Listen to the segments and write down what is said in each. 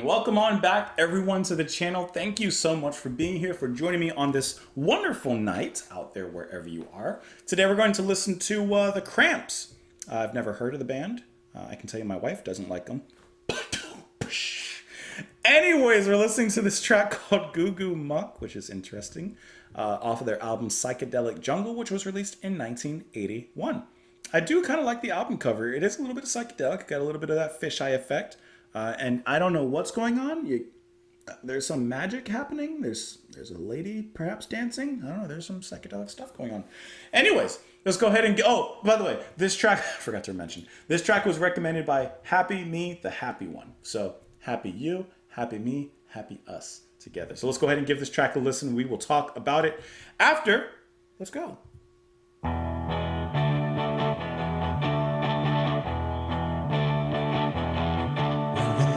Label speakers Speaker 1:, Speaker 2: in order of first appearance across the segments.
Speaker 1: Welcome on back, everyone, to the channel. Thank you so much for being here, for joining me on this wonderful night out there wherever you are. Today we're going to listen to the Cramps. I've never heard of the band. I can tell you my wife doesn't like them. Anyways, we're listening to this track called Goo Goo Muck, which is interesting, off of their album Psychedelic Jungle, which was released in 1981. I do kind of like the album cover. It is a little bit of psychedelic, got a little bit of that fisheye effect. And I don't know what's going on. There's some magic happening. There's a lady perhaps dancing. I don't know. There's some psychedelic stuff going on. Anyways, let's go ahead and oh, by the way, this track, I forgot to mention, this track was recommended by Happy Me, the Happy One. So happy you, happy me, happy us together. So let's go ahead and give this track a listen. We will talk about it after. Let's go.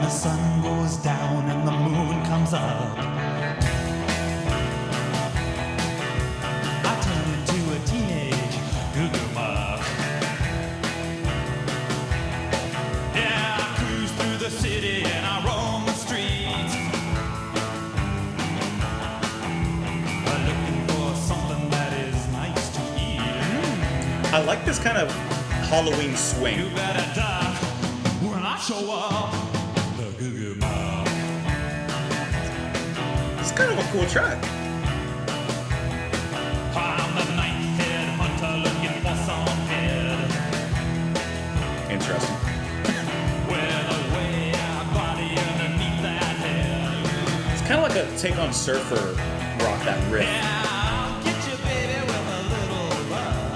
Speaker 2: The sun goes down and the moon comes up, I turn into a teenage goo-goo muck. Yeah, I cruise through the city and I roam the streets, looking for something that is nice to eat.
Speaker 1: I like this kind of Halloween swing.
Speaker 2: You better duck when I show up.
Speaker 1: It's kind of a cool track.
Speaker 2: I'm the night-head hunter looking for some head.
Speaker 1: Interesting.
Speaker 2: With a way out body underneath that head.
Speaker 1: It's kind of like a take on Surfer rock, that riff.
Speaker 2: Yeah, I'll get you, baby, with a little love.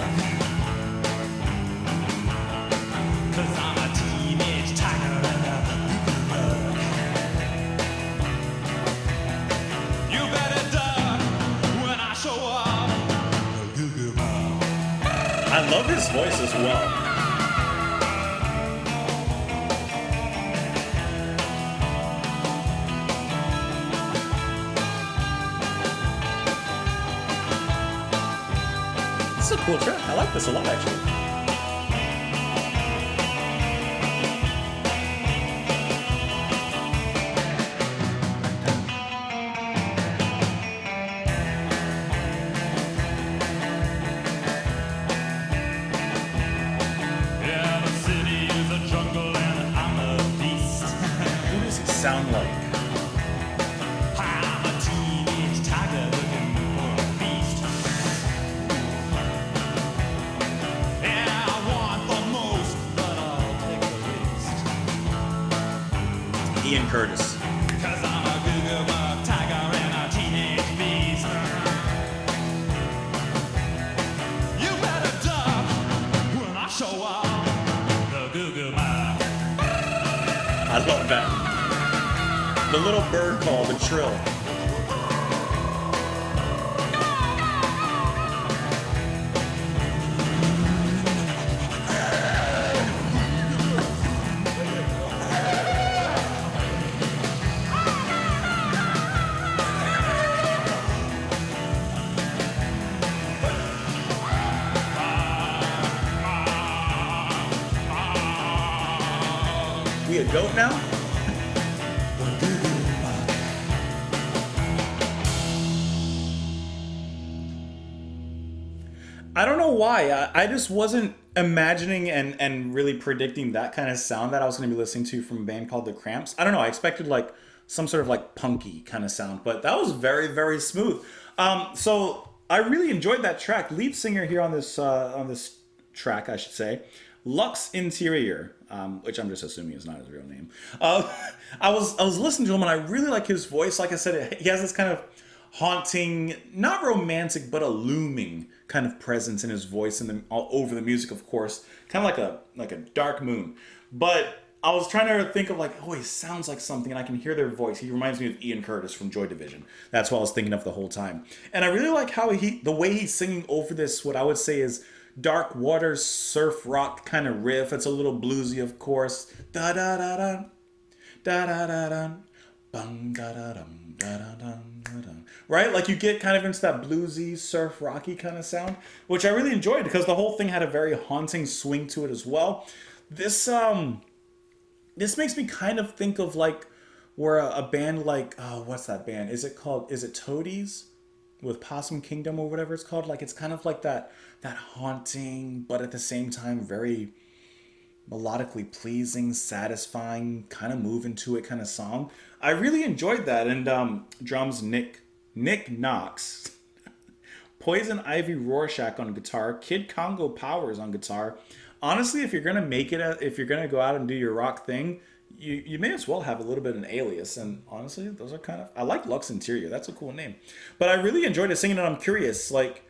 Speaker 2: 'Cause I'm a teenage tiger and a goo-goo muck. You better duck when I show up. A goo-goo muck.
Speaker 1: I love his voice as well. This is a cool track. I like this a lot, actually.
Speaker 2: Yeah, the city is a jungle and I'm a beast.
Speaker 1: What does it sound like?
Speaker 2: I'm a teenage tiger looking for a feast. Yeah, I want the most, but I'll take the least.
Speaker 1: Ian Curtis.
Speaker 2: 'Cause I'm a goo-goo muck tiger and a teenage beast. You better duck when I show up. The goo-goo muck.
Speaker 1: I love that. The little bird call, the trill. We a goat now? I don't know why. I just wasn't imagining and really predicting that kind of sound that I was going to be listening to from a band called the Cramps. I don't know. I expected like some sort of like punky kind of sound, but that was very, very smooth. So I really enjoyed that track. Lead singer here on this track, I should say, Lux Interior, which I'm just assuming is not his real name. I was listening to him and I really like his voice. Like I said, he has this kind of haunting, not romantic, but a looming kind of presence in his voice and all over the music, of course, kind of like a dark moon. But I was trying to think of like, oh, he sounds like something, and I can hear their voice. He reminds me of Ian Curtis from Joy Division. That's what I was thinking of the whole time. And I really like how the way he's singing over this, what I would say is dark water surf rock kind of riff. It's a little bluesy, of course. Da da da da, da da da da. Bum, da, da, dum, da, da, dum, da, dum. Right? Like you get kind of into that bluesy, surf rocky kind of sound, which I really enjoyed because the whole thing had a very haunting swing to it as well. This this makes me kind of think of like where a band like what's that band? Is it called? Is it Toadies with Possum Kingdom or whatever it's called? Like it's kind of like that haunting, but at the same time very melodically pleasing, satisfying, kind of move into it kind of song. I really enjoyed that. And drums Nick Knox, Poison Ivy Rorschach on guitar, Kid Congo Powers on guitar. Honestly, if you're gonna make it, if you're gonna go out and do your rock thing, you may as well have a little bit of an alias. And honestly, those are kind of, I like Lux Interior. That's a cool name. But I really enjoyed it singing, and I'm curious, like,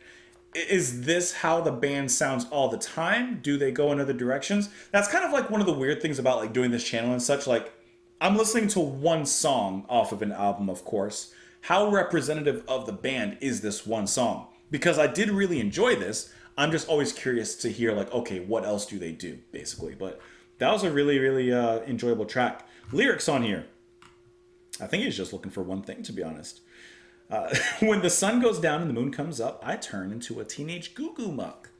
Speaker 1: is this how the band sounds all the time? Do they go in other directions? That's kind of like one of the weird things about like doing this channel and such. Like, I'm listening to one song off of an album, of course. How representative of the band is this one song? Because I did really enjoy this. I'm just always curious to hear like, okay, what else do they do, basically. But that was a really, really enjoyable track. Lyrics on here. I think he's just looking for one thing, to be honest. When the sun goes down and the moon comes up, I turn into a teenage goo-goo muck.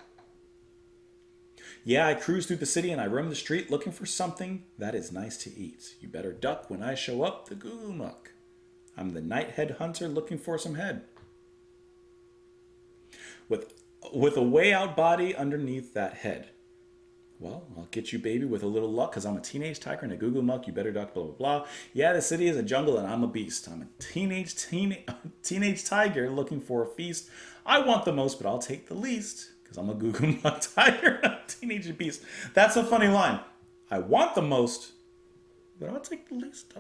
Speaker 1: Yeah, I cruise through the city and I roam the street looking for something that is nice to eat. You better duck when I show up, the goo-goo muck. I'm the night head hunter looking for some head. With a way out body underneath that head. Well, I'll get you, baby, with a little luck, because I'm a teenage tiger and a goo-goo muck. You better duck, blah, blah, blah. Yeah, the city is a jungle and I'm a beast. I'm a teenage tiger looking for a feast. I want the most, but I'll take the least, because I'm a goo-goo muck tiger and a teenage beast. That's a funny line. I want the most, but I'll take the least.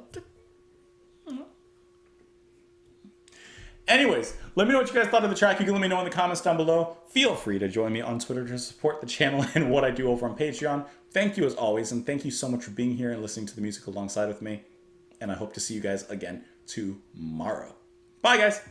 Speaker 1: Anyways, let me know what you guys thought of the track. You can let me know in the comments down below. Feel free to join me on Twitter to support the channel and what I do over on Patreon. Thank you as always, and thank you so much for being here and listening to the music alongside with me. And I hope to see you guys again tomorrow. Bye, guys.